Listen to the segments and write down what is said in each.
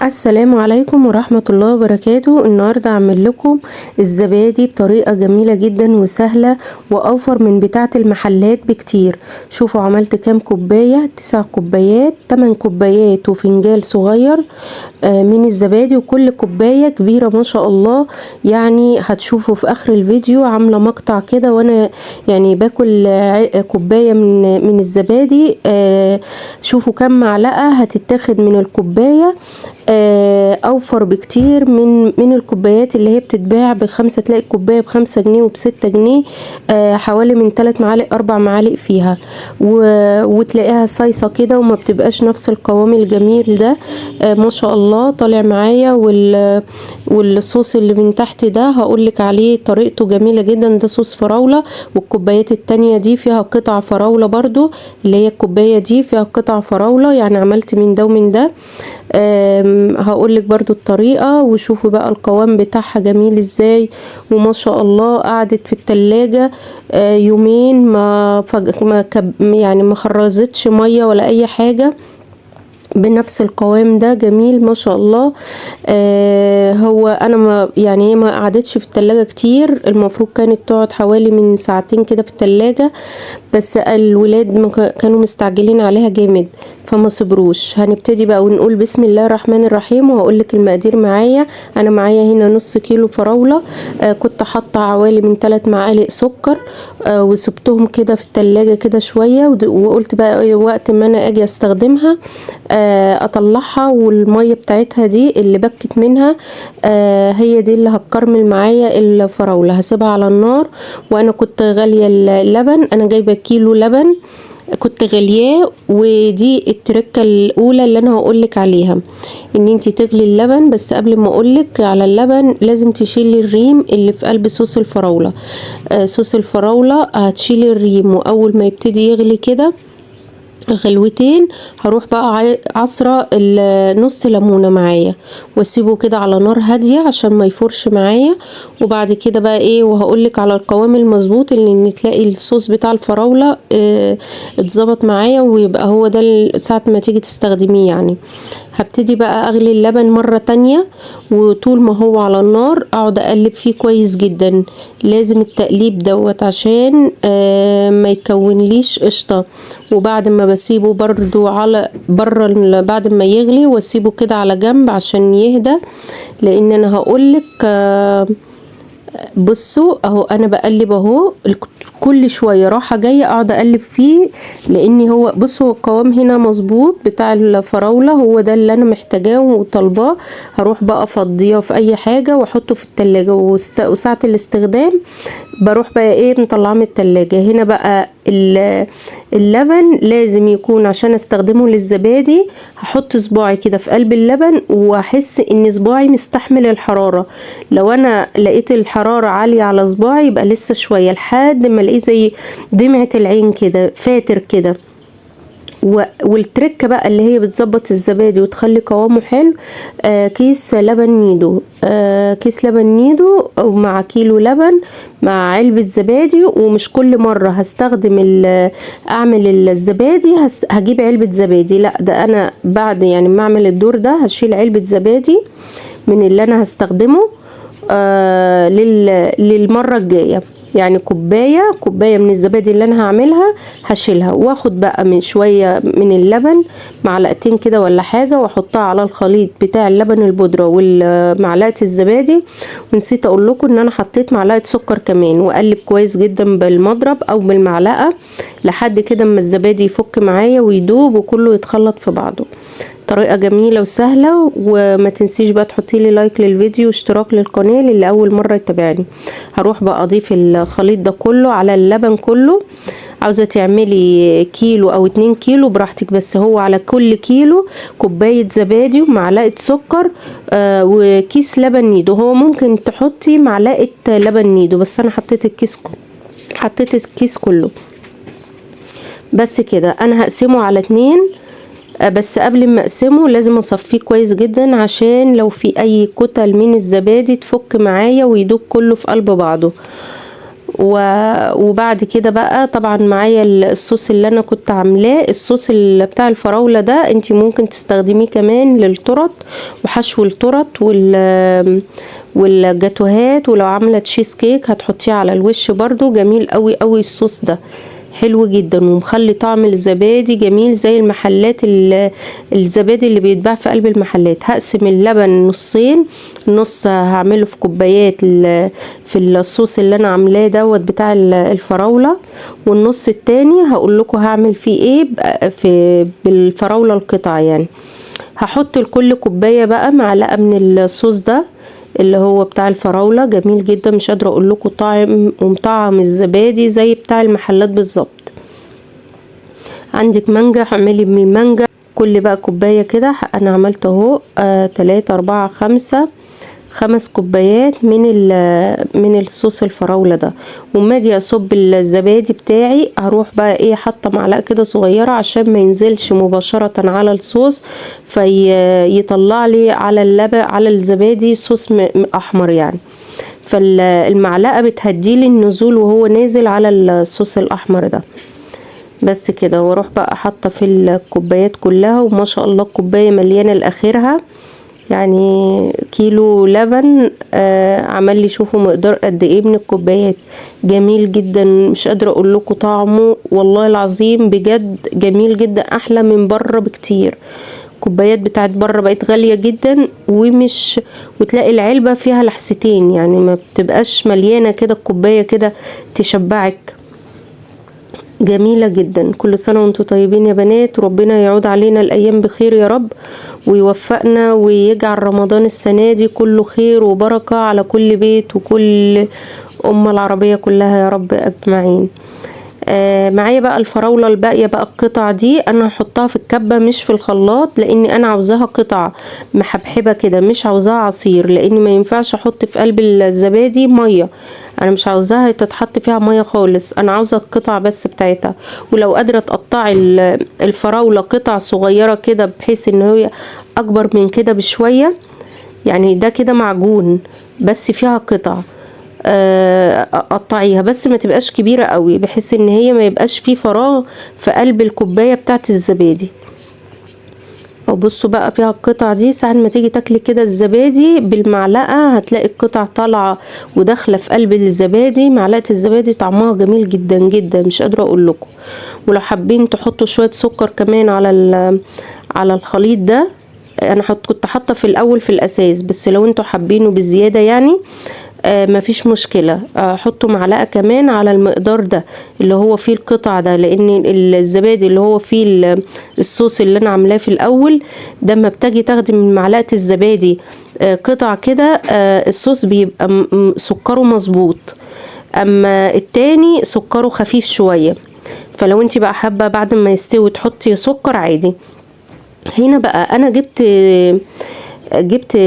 السلام عليكم ورحمة الله وبركاته. النهاردة هعمل لكم الزبادي بطريقة جميلة جدا وسهلة واوفر من بتاعة المحلات بكتير. شوفوا عملت كام كوباية، 9 كوبايات، 8 كوبايات وفنجان صغير من الزبادي، وكل كوباية كبيرة ما شاء الله. يعني هتشوفوا في اخر الفيديو عاملة مقطع كده وانا يعني باكل كوباية من الزبادي. شوفوا كام معلقة هتتاخد من الكوباية. اوفر بكتير من الكوبايات اللي هي بتتباع ب5. تلاقي الكوبايه ب5 جنيه وب6 جنيه، حوالي من 3 معالق 4 معالق فيها، وتلاقيها صيصه كده وما بتبقاش نفس القوام الجميل ده. ما شاء الله طالع معايا. والصوص اللي من تحت ده هقولك عليه طريقته جميله جدا، ده صوص فراوله. والكوبايات التانية دي فيها قطع فراوله برضو، اللي هي الكوبايه دي فيها قطع فراوله، يعني عملت من ده ومن ده. هقولك برضو الطريقة، وشوفوا بقى القوام بتاعها جميل ازاي. وما شاء الله قعدت في التلاجة يومين، يعني ما خرزتش مية ولا اي حاجة، بنفس القوام ده جميل ما شاء الله. هو انا ما قعدتش في التلاجة كتير، المفروض كانت تقعد حوالي من ساعتين كده في التلاجة، بس الولاد كانوا مستعجلين عليها جامد فما صبروش. هنبتدي بقى ونقول بسم الله الرحمن الرحيم، وهقولك المقادير معايا. انا معايا هنا نص كيلو فراولة، كنت حاطة حوالي من 3 معالق سكر، وسبتهم كده في التلاجة كده شوية، وقلت بقى وقت ما انا اجي استخدمها اطلعها، والمية بتاعتها دي اللي بكت منها هي دي اللي هتكرمل معايا الفراولة. هسيبها على النار، وانا كنت غالية اللبن، انا جايبة كيلو لبن كنت غلياه. ودي التركه الاولى اللي انا هقولك عليها، ان انتي تغلي اللبن. بس قبل ما اقولك على اللبن لازم تشيلي الريم اللي في قلب صوص الفراوله. صوص الفراوله هتشيلي الريم، واول ما يبتدي يغلي كده غلوتين هروح بقى عصرة نص ليمونة معايا، واسيبه كده على نار هادية عشان ما يفرش معايا. وبعد كده بقى ايه، وهقولك على القوام المظبوط، ان تلاقي الصوص بتاع الفراولة اتظبط معايا، ويبقى هو ده ساعة ما تيجي تستخدميه يعني. هبتدي بقى اغلي اللبن مرة تانية، وطول ما هو على النار اقعد اقلب فيه كويس جدا. لازم التقليب دوت عشان ما يكونليش قشطة. وبعد ما بسيبه برضو على بره بعد ما يغلي، واسيبه كده على جنب عشان يهدى. لان انا هقولك بصوا اهو انا بقلب اهو، كل شويه راحه جايه اقعد اقلب فيه، لان هو بصوا القوام هنا مظبوط بتاع الفراوله، هو ده اللي انا محتاجاه وطالباه. هروح بقى افضيه في اي حاجه واحطه في التلاجة، وساعه الاستخدام بروح بقى ايه مطلعاه من التلاجة. هنا بقى اللبن لازم يكون عشان استخدمه للزبادي، هحط صباعي كده في قلب اللبن واحس ان صباعي مستحمل الحرارة. لو انا لقيت الحرارة عالية على صباعي يبقى لسه شوية، لحد ما الاقيه زي دمعة العين كده فاتر كده. والتركه بقى اللي هي بتظبط الزبادي وتخلي قوامه حلو، كيس لبن نيدو، كيس لبن نيدو مع كيلو لبن مع علبة زبادي. ومش كل مرة هستخدم اعمل الزبادي هجيب علبة زبادي، لا ده انا بعد يعني ما اعمل الدور ده هشيل علبة زبادي من اللي انا هستخدمه للمرة الجاية. يعني كوباية من الزبادي اللي انا هعملها هشيلها، واخد بقى من شوية من اللبن معلقتين كده ولا حاجة، واحطها على الخليط بتاع اللبن البودرة ومعلقة الزبادي. ونسيت اقول لكم ان انا حطيت معلقة سكر كمان، واقلب كويس جدا بالمضرب او بالمعلقة لحد كده اما الزبادي يفك معايا ويدوب وكله يتخلط في بعضه. طريقة جميلة وسهلة. وما تنسيش بقى تحطي لي لايك للفيديو واشتراك للقناة اللي اول مرة يتابعني. هروح بقى اضيف الخليط ده كله على اللبن كله. عاوزة تعملي كيلو او 2 كيلو براحتك، بس هو على كل كيلو كوباية زبادي ومعلقة سكر وكيس لبن نيدو. هو ممكن تحطي معلقة لبن نيدو، بس انا حطيت الكيس كله. بس كده انا هقسمه على 2. بس قبل ما اقسمه لازم اصفيه كويس جدا، عشان لو في اي كتل من الزبادي تفك معايا ويدوب كله في قلب بعضه. وبعد كده بقى طبعا معايا الصوص اللي انا كنت عاملاه. الصوص اللي بتاع الفراولة ده انتي ممكن تستخدميه كمان للتورت وحشو التورت والجاتوهات، ولو عامله تشيز كيك هتحطيه على الوش برضو. جميل قوي قوي الصوص ده، حلو جدا ومخلي طعم الزبادي جميل زي المحلات الزبادي اللي بيتباع في قلب المحلات. هقسم اللبن نصين، نص هعمله في كوبايات في الصوص اللي انا عاملاه دوت بتاع الفراولة، والنص التاني هقول لكم هعمل فيه ايه بالفراولة القطع. يعني هحط لكل كوباية بقى معلقة من الصوص ده اللي هو بتاع الفراولة. جميل جدا، مش قادرة اقول لكم طعم ومطعم الزبادي زي بتاع المحلات بالظبط. عندك مانجا اعملي من المانجا. كل بقى كوباية كده انا عملت اهو 3 4 5 كوبايات من الصوص الفراولة ده. وما اجي اصب الزبادي بتاعي هروح بقى ايه حاطه معلقه كده صغيره عشان ما ينزلش مباشره على الصوص فيطلع لي على اللبن على الزبادي صوص احمر يعني. فالمعلقه بتهدي لي النزول وهو نازل على الصوص الاحمر ده. بس كده، واروح بقى حاطه في الكوبايات كلها، وما شاء الله الكوبايه مليانه لاخرها. يعني كيلو لبن عمل لي، شوفوا مقدار قد ايه من الكوبايات. جميل جدا، مش قادره اقول لكم طعمه والله العظيم بجد جميل جدا، احلى من بره بكتير. كوبايات بتاعت بره بقت غاليه جدا وتلاقي العلبه فيها لحستين، يعني ما بتبقاش مليانه كده الكوبايه كده تشبعك. جميلة جدا. كل سنة وانتم طيبين يا بنات، وربنا يعود علينا الأيام بخير يا رب، ويوفقنا ويجعل رمضان السنة دي كله خير وبركة على كل بيت وكل أمة العربية كلها يا رب أجمعين. معايا بقى الفراولة الباقية بقى القطع دي انا هحطها في الكبة مش في الخلاط، لاني انا عاوزاها قطع محبحبة كده، مش عاوزاها عصير، لاني ما ينفعش احط في قلب الزبادي مية. انا مش عاوزاها تتحط فيها مية خالص، انا عاوزة القطع بس بتاعتها. ولو قادرة تقطعي الفراولة قطع صغيرة كده بحيث ان هي اكبر من كده بشوية، يعني ده كده معجون بس فيها قطع، قطعيها بس ما تبقاش كبيرة قوي بحيث ان هي ما يبقاش فيه فراغ في قلب الكوباية بتاعت الزبادي. وبصوا بقى فيها القطع دي، ساعة ما تيجي تاكلي كده الزبادي بالمعلقة هتلاقي القطع طالعة وداخلة في قلب الزبادي. معلقة الزبادي طعمها جميل جدا جدا، مش قادرة اقول لكم. ولو حابين تحطوا شوية سكر كمان على الخليط ده، انا كنت حاطه في الاول في الاساس، بس لو انتوا حابينه بزياده يعني مفيش مشكلة. حطوا معلقة كمان على المقدار ده اللي هو فيه القطع ده، لان الزبادي اللي هو فيه الصوص اللي انا عاملاه في الاول ده، اما بتجي تاخدي من معلقة الزبادي قطع كده الصوص بيبقى سكره مظبوط، اما التاني سكره خفيف شوية. فلو انت بقى حابة بعد ما يستوي تحطي سكر عادي. هنا بقى انا جبت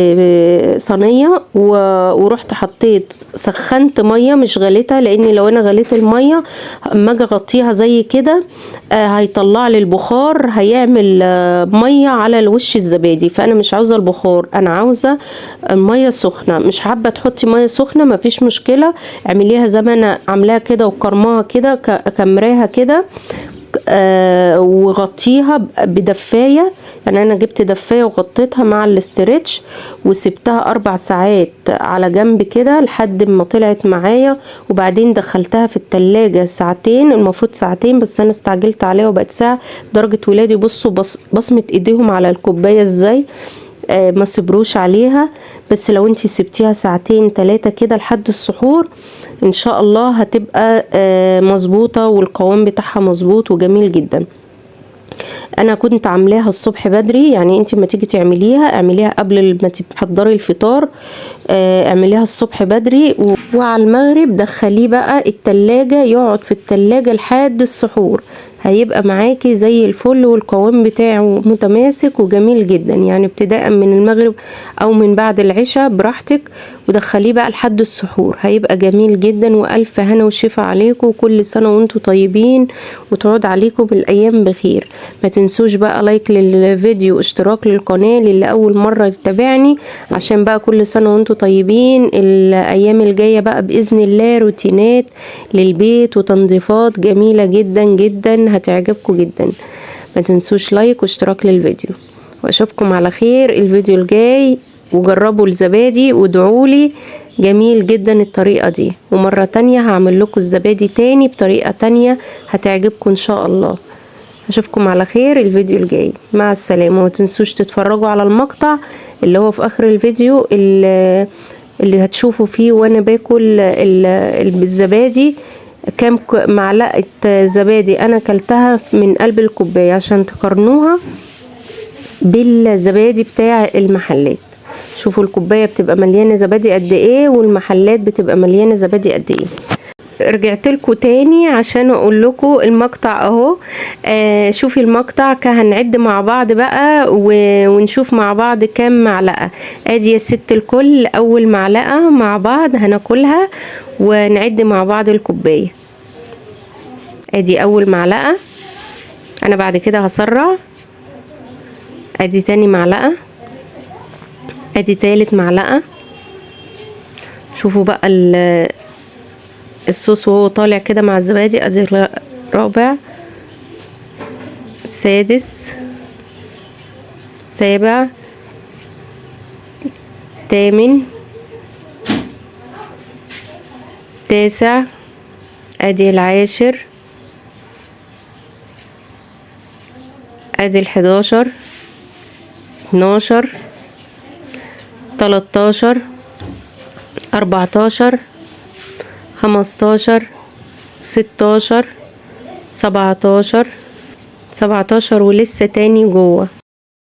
صينيه ورحت حطيت سخنت ميه مش غليتها، لان لو انا غليت الميه اما اجي اغطيها زي كده هيطلع لي البخار، هيعمل ميه على الوش الزبادي، فانا مش عاوزه البخار، انا عاوزه الميه سخنه. مش حابه تحطي ميه سخنه مفيش مشكله، اعمليها زي ما انا عاملاها كده وكرماها كده كمراها كده وغطيها بدفاية. يعني انا جبت دفاية وغطيتها مع الاسترتش وسبتها 4 ساعات على جنب كده لحد ما طلعت معايا، وبعدين دخلتها في التلاجة ساعتين، المفروض ساعتين بس انا استعجلت عليها وبقت ساعة. درجة ولادي بصوا بصمة ايديهم على الكوباية ازاي، ما صبروش عليها. بس لو انتي سبتيها ساعتين 3 كده لحد السحور ان شاء الله هتبقى مظبوطة والقوام بتاعها مظبوط وجميل جدا. انا كنت عاملاها الصبح بدري، يعني انتي ما تيجي اعمليها قبل ما تحضري الفطار، اعمليها الصبح بدري وعلى المغرب دخليه بقى التلاجة، يقعد في التلاجة لحد السحور، هيبقى معاكي زي الفل والقوام بتاعه متماسك وجميل جدا. يعني ابتداء من المغرب او من بعد العشاء براحتك، ودخليه بقى لحد السحور هيبقى جميل جدا. والف هنا وشفا عليكم، وكل سنة وانتم طيبين وتعود عليكم بالايام بخير. ما تنسوش بقى لايك للفيديو واشتراك للقناة للي اول مرة يتابعني، عشان بقى كل سنة وانتم طيبين. الايام الجاية معايا بقى بإذن الله روتينات للبيت وتنظيفات جميلة جدا جدا هتعجبكم جدا. ما تنسوش لايك واشتراك للفيديو، واشوفكم على خير الفيديو الجاي. وجربوا الزبادي وادعولي، جميل جدا الطريقة دي. ومرة تانية هعمل لكم الزبادي تاني بطريقة تانية هتعجبكم ان شاء الله. اشوفكم على خير الفيديو الجاي، مع السلامة. ومتنسوش تتفرجوا على المقطع اللي هو في اخر الفيديو اللي هتشوفوا فيه وانا باكل الزبادي كام معلقة زبادي انا كلتها من قلب الكوباية، عشان تقارنوها بالزبادي بتاع المحلات. شوفوا الكوباية بتبقى مليانة زبادي قد ايه، والمحلات بتبقى مليانة زبادي قد ايه. رجعت لكم تاني عشان اقول لكم المقطع اهو. شوفي المقطع هنعد مع بعض بقى ونشوف مع بعض كام معلقة. ادي يا ست الكل اول معلقة مع بعض هناكلها، ونعد مع بعض الكوباية. ادي اول معلقة، انا بعد كده هسرع. ادي تاني معلقة، ادي تالت معلقة. شوفوا بقى الصوص وهو طالع كده مع الزبادي. ادي رابع، سادس، سابع، تامن، تاسع، ادي العاشر، ادي 11، 12، 13، 14، 15، 16، 17 ولسه تاني جوه.